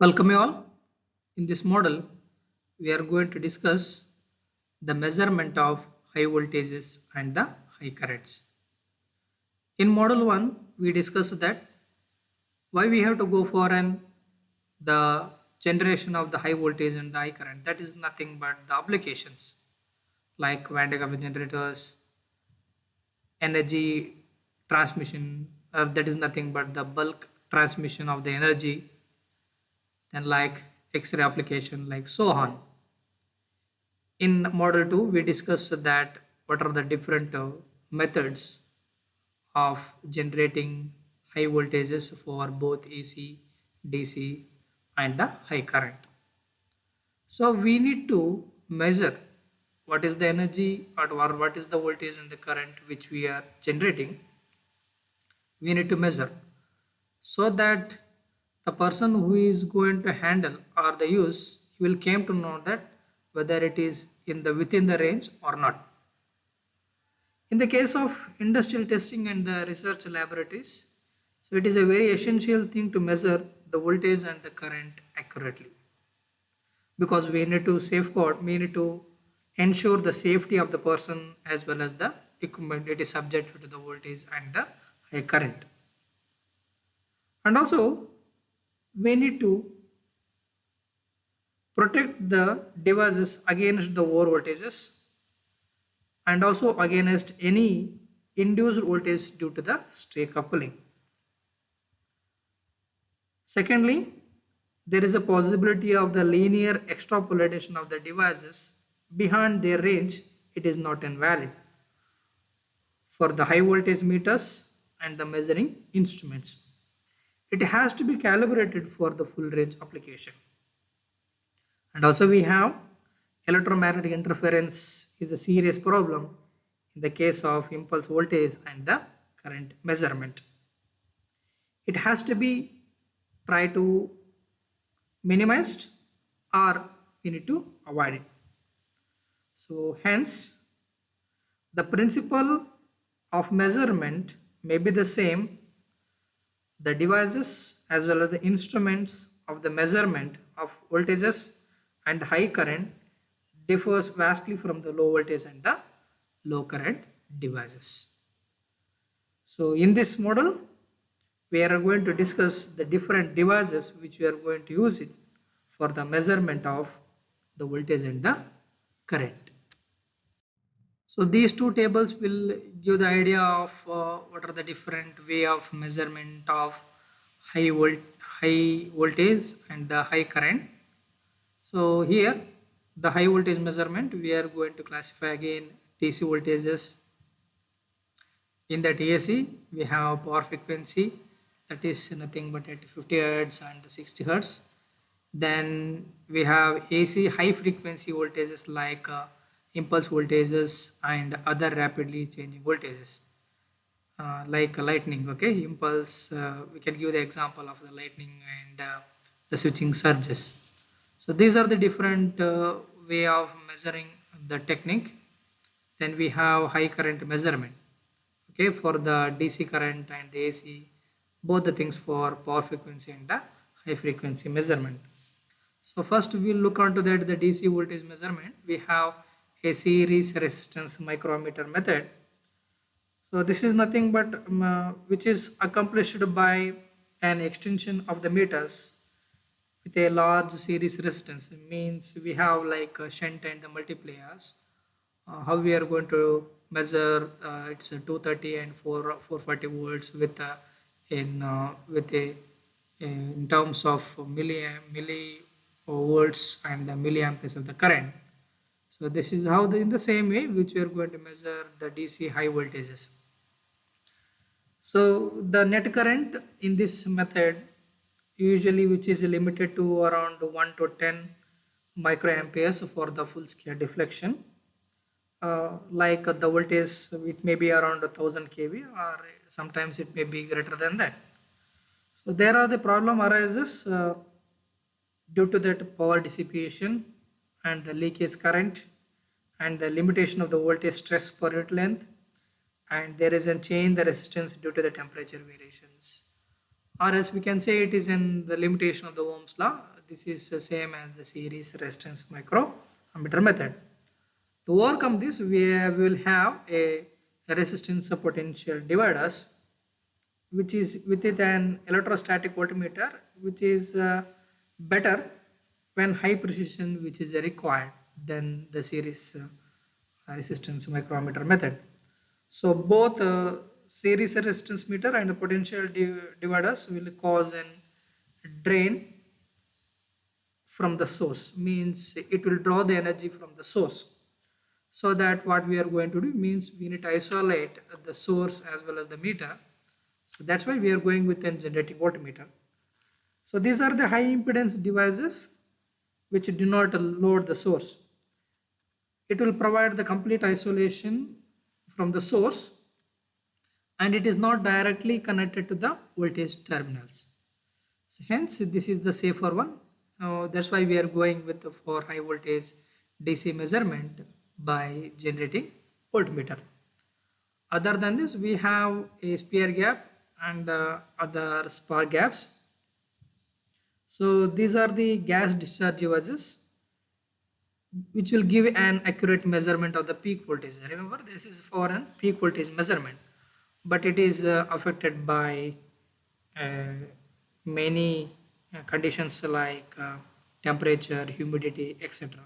Welcome you all. In this model, we are going to discuss the measurement of high voltages and the high currents. In model 1, we discussed that why we have to go for the generation of the high voltage and the high current. That is nothing but the applications like Van de Graaff generators, energy transmission, that is nothing but the bulk transmission of the energy, then like X-ray application, like so on. In model 2 we discussed that what are the different methods of generating high voltages for both AC, DC and the high current. So we need to measure what is the energy or what is the voltage and the current which we are generating. We need to measure so that the person who is going to handle or the use, he will came to know that whether it is in the within the range or not. In the case of industrial testing and the research laboratories, so it is a very essential thing to measure the voltage and the current accurately, because we need to safeguard, we need to ensure the safety of the person as well as the equipment it is subject to the voltage and the high current. And also we need to protect the devices against the over voltages and also against any induced voltage due to the stray coupling. Secondly, there is a possibility of the linear extrapolation of the devices beyond their range. It is not invalid for the high voltage meters and the measuring instruments. It has to be calibrated for the full range application. And also we have electromagnetic interference is a serious problem in the case of impulse voltage and the current measurement. It has to be try to minimized or we need to avoid it. So hence the principle of measurement may be the same. The devices as well as the instruments of the measurement of voltages and high current differs vastly from the low voltage and the low current devices. So in this model we are going to discuss the different devices which we are going to use it for the measurement of the voltage and the current. So these two tables will give the idea of what are the different way of measurement of high voltage and the high current. So here the high voltage measurement we are going to classify again DC voltages. In that AC we have power frequency, that is nothing but at 50 Hz and 60 Hz. Then we have AC high frequency voltages like impulse voltages and other rapidly changing voltages like lightning. Okay, impulse, we can give the example of the lightning and the switching surges. So these are the different way of measuring the technique. Then we have high current measurement, okay, for the DC current and the AC, both the things for power frequency and the high frequency measurement. So first we will look onto that the DC voltage measurement. We have a series resistance micrometer method. So this is nothing but which is accomplished by an extension of the meters with a large series resistance. It means we have like a shunt and the multipliers. How we are going to measure it's a 230 and 440 volts with in terms of millivolts and the milliamperes of the current. So this is how in the same way which we are going to measure the DC high voltages. So the net current in this method usually which is limited to around 1 to 10 microamperes for the full scale deflection. Like the voltage it may be around 1000 kV or sometimes it may be greater than that. So there are the problem arises due to that power dissipation and the leakage current and the limitation of the voltage stress per unit length, and there is a change in the resistance due to the temperature variations. or else we can say it is in the limitation of the Ohm's law. This is the same as the series resistance microammeter method. To overcome this, we will have a resistance potential dividers, which is with it an electrostatic voltmeter, which is better when high precision which is required than the series resistance microammeter method. So both series resistance meter and the potential dividers will cause an drain from the source, means it will draw the energy from the source. So that what we are going to do means we need to isolate the source as well as the meter. So that's why we are going with a generating voltmeter. So these are the high impedance devices which do not load the source. It will provide the complete isolation from the source, and it is not directly connected to the voltage terminals. So hence this is the safer one. That's why we are going with the for high voltage DC measurement by generating voltmeter. Other than this, we have a spear gap and other spark gaps. So these are the gas discharge devices which will give an accurate measurement of the peak voltage. Remember, this is for an peak voltage measurement, but it is affected by uh, many conditions like temperature, humidity, etc.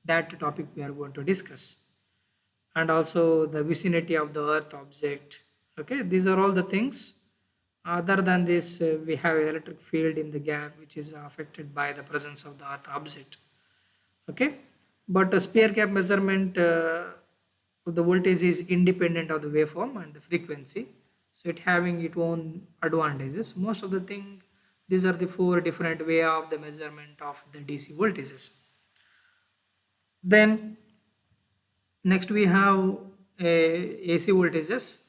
That topic we are going to discuss, and also the vicinity of the earth object. Okay, these are all the things. Other than this, we have electric field in the gap which is affected by the presence of the earth object. Okay, but a spear gap measurement of the voltage is independent of the waveform and the frequency, so it having its own advantages. Most of the thing, these are the four different way of the measurement of the DC voltages. Then next we have AC voltages.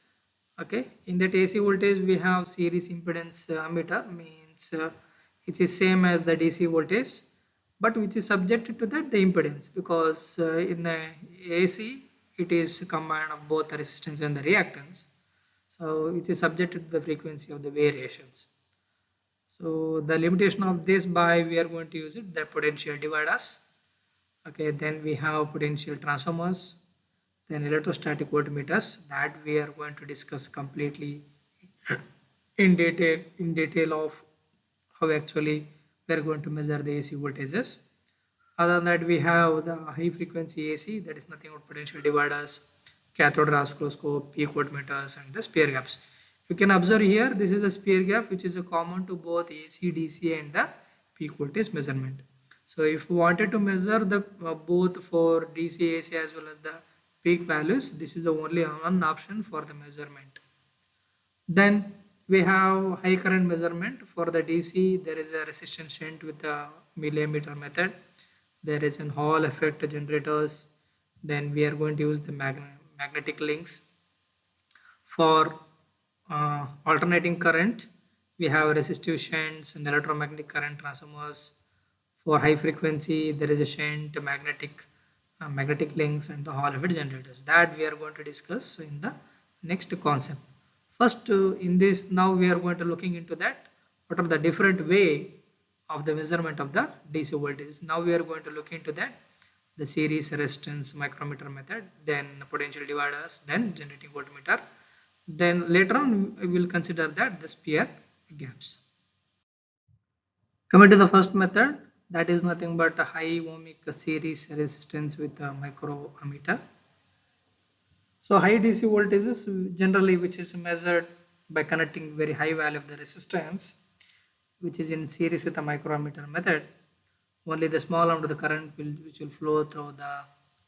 Okay, in that AC voltage we have series impedance ammeter, means it is same as the DC voltage, but which is subjected to that the impedance, because in the AC it is combined of both the resistance and the reactance, so it is subjected to the frequency of the variations. So the limitation of this, by we are going to use it the potential dividers. Okay, then we have potential transformers, then electrostatic voltmeters that we are going to discuss completely in detail of how actually we are going to measure the AC voltages. Other than that, we have the high frequency AC, that is nothing but potential dividers, cathode ray oscilloscope, peak voltmeters, and the spear gaps. You can observe here, this is the spear gap which is a common to both AC, DC and the peak voltage measurement. So if you wanted to measure the both for DC, AC as well as the peak values, this is the only one option for the measurement. Then we have high current measurement. For the DC, there is a resistance shunt with the millimeter method. There is an Hall effect generators. Then we are going to use the magnetic links. For alternating current, we have resistive shunts and electromagnetic current transformers. For high frequency, there is a shunt, magnetic links, and the Hall effect generators. That we are going to discuss in the next concept. First, in this, now we are going to looking into that. What are the different way of the measurement of the DC voltage? Now we are going to look into that. The series resistance micrometer method, then potential dividers, then generating voltmeter. Then later on, we will consider that the spear gaps. Coming to the first method, that is nothing but a high ohmic series resistance with a microammeter. So high DC voltages generally, which is measured by connecting very high value of the resistance, which is in series with a microammeter method. Only the small amount of the current which will flow through the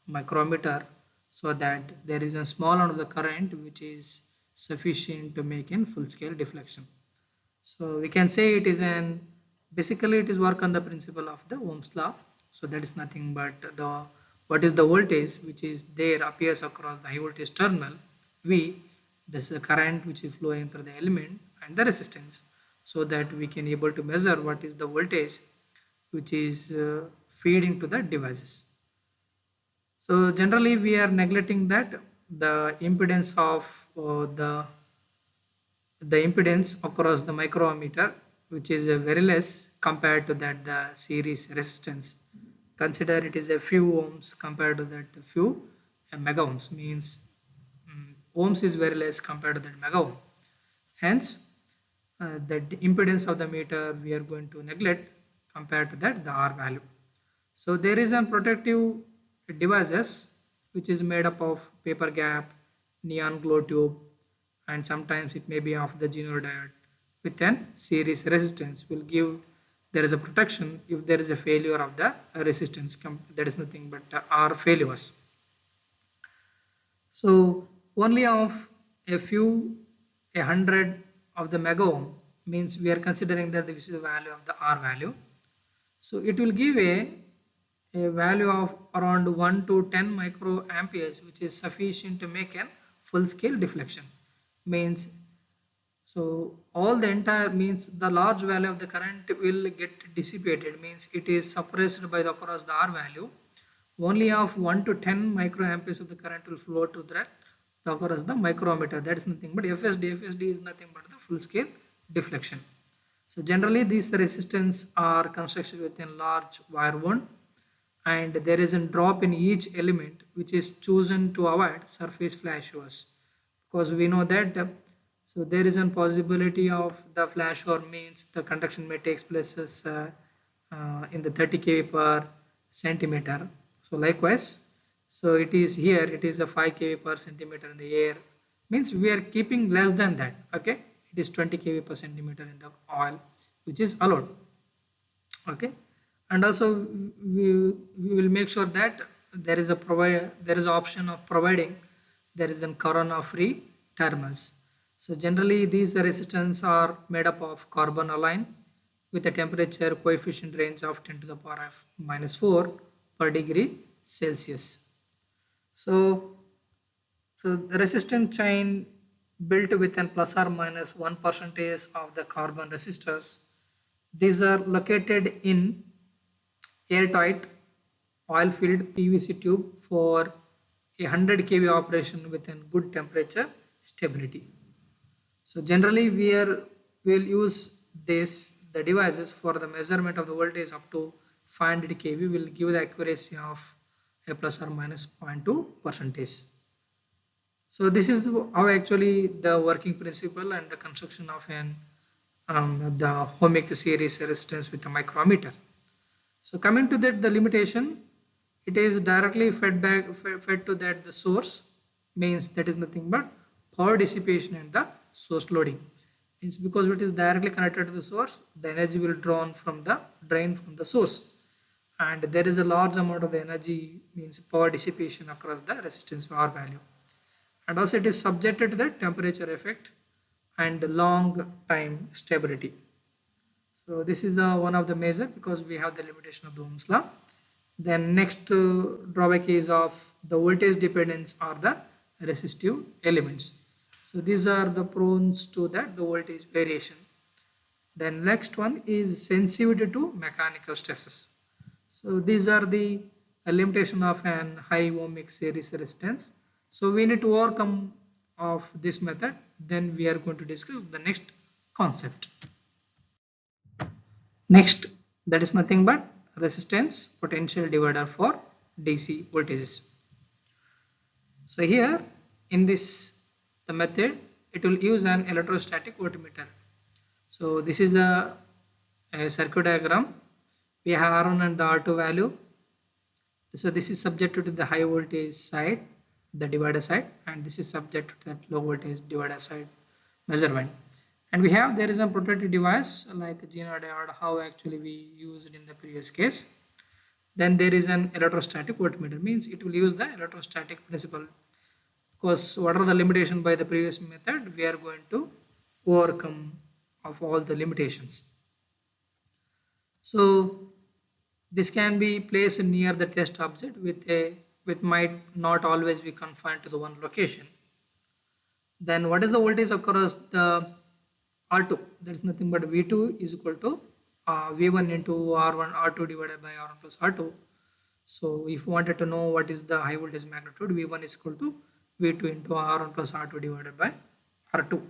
micrometer, so that there is a small amount of the current which is sufficient to make in full scale deflection. So we can say it is an basically it is work on the principle of the Ohm's law. So that is nothing but the what is the voltage which is there appears across the high voltage terminal V. This is the current which is flowing through the element and the resistance, so that we can able to measure what is the voltage which is feeding to the devices. So generally we are neglecting that the impedance of the impedance across the micrometer, which is very less compared to that the series resistance. Consider it is a few ohms compared to that few mega ohms, means ohms is very less compared to that mega ohm. Hence the impedance of the meter we are going to neglect compared to that the R value. So there is a protective devices which is made up of paper gap, neon glow tube, and sometimes it may be of the Gino diode with an series resistance will give there is a protection if there is a failure of the resistance. That is nothing but R failures. So only of a few, 100 of the mega ohm means we are considering that this is the value of the R value. So it will give a value of around 1 to 10 microamperes, which is sufficient to make a full scale deflection. Means so all the entire means the large value of the current will get dissipated, means it is suppressed by the across the R value. Only of 1 to 10 microamperes of the current will flow to the across the micrometer. That is nothing but FSD is nothing but the full scale deflection. So generally these resistance are constructed within large wire wound, and there is a drop in each element which is chosen to avoid surface flashovers, because we know that so there is a possibility of the flashover, means the conduction may take place in the 30 kV per centimeter. So likewise, so it is here it is a 5 kV per centimeter in the air, means we are keeping less than that. Okay, it is 20 kV per centimeter in the oil, which is allowed. Okay, and also we will make sure that there is a option of providing there is a corona free terminals. So generally these resistance are made up of carbon align with a temperature coefficient range of 10 to the power of -4 per degree Celsius. So the resistance chain built with an plus or minus 1% of the carbon resistors. These are located in airtight oil-filled PVC tube for a 100 kV operation with a good temperature stability. So generally we will use the devices for the measurement of the voltage up to 500 kV will give the accuracy of a plus or minus 0.2%. So this is how actually the working principle and the construction of the ohmic series resistance with a micrometer. So coming to that, the limitation, it is directly fed to that the source, means that is nothing but power dissipation and the source loading. It's because it is directly connected to the source, the energy will drawn from the drain from the source, and there is a large amount of the energy, means power dissipation across the resistance R value, and also it is subjected to the temperature effect and long time stability. So this is the one of the measure, because we have the limitation of the Ohm's law. Then next drawback is of the voltage dependence or the resistive elements. So these are the prones to that the voltage variation. Then next one is sensitivity to mechanical stresses. So these are the limitation of an high ohmic series resistance. So we need to overcome of this method. Then we are going to discuss the next concept. Next, that is nothing but resistance potential divider for DC voltages. So here in this the method, it will use an electrostatic voltmeter. So this is the circuit diagram. We have R1 and the R2 value. So this is subjected to the high voltage side, the divider side, and this is subject to that low voltage divider side measurement. And we have there is a protective device like Gino diode, how actually we used in the previous case. Then there is an electrostatic voltmeter, means it will use the electrostatic principle, because what are the limitation by the previous method, we are going to overcome of all the limitations. So this can be placed near the test object with might not always be confined to the one location. Then what is the voltage across the R2? That is nothing but V2 is equal to V1 into R1 R2 divided by R1 plus R2. So if you wanted to know what is the high voltage magnitude, V1 is equal to V2 into R1 plus R2 divided by R2.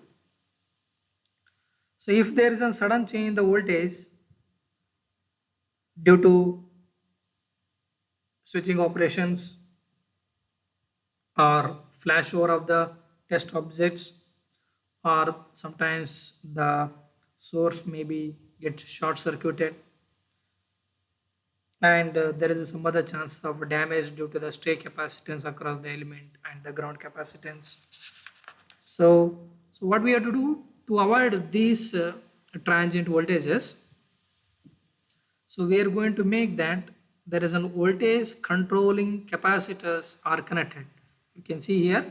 So if there is a sudden change in the voltage due to switching operations or flashover of the test objects, or sometimes the source maybe get short circuited, and there is some other chance of damage due to the stray capacitance across the element and the ground capacitance. So what we have to do to avoid these transient voltages, so we are going to make that there is an voltage controlling capacitors are connected. You can see here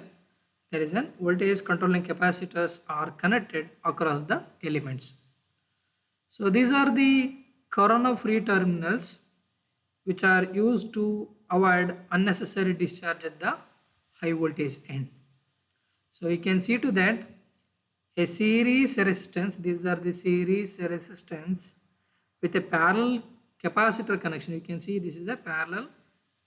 there is an voltage controlling capacitors are connected across the elements. So these are the corona free terminals which are used to avoid unnecessary discharge at the high voltage end. So you can see to that a series resistance, these are the series resistance with a parallel capacitor connection. You can see this is a parallel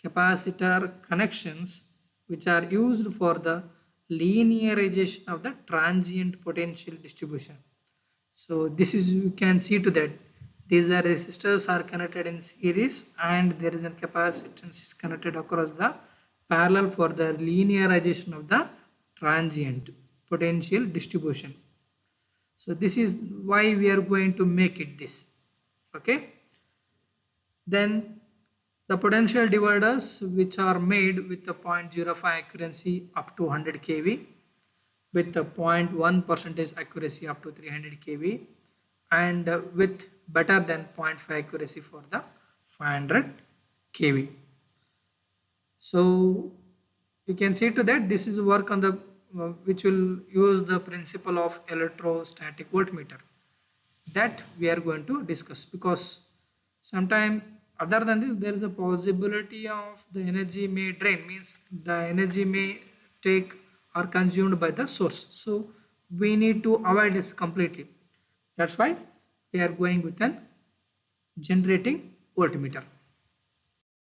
capacitor connections which are used for the linearization of the transient potential distribution. So this is, you can see to that these are resistors are connected in series and there is a capacitance connected across the parallel for the linearization of the transient potential distribution. So this is why we are going to make it this. Okay. Then the potential dividers which are made with the 0.05 accuracy up to 100 kV, with the 0.1% accuracy up to 300 kV, and with better than 0.5 accuracy for the 500 kV. So you can see to that this is work on the which will use the principle of electrostatic voltmeter that we are going to discuss, because sometime other than this there is a possibility of the energy may drain, means the energy may take or consumed by the source. So we need to avoid this completely. That's why we are going with an generating voltmeter.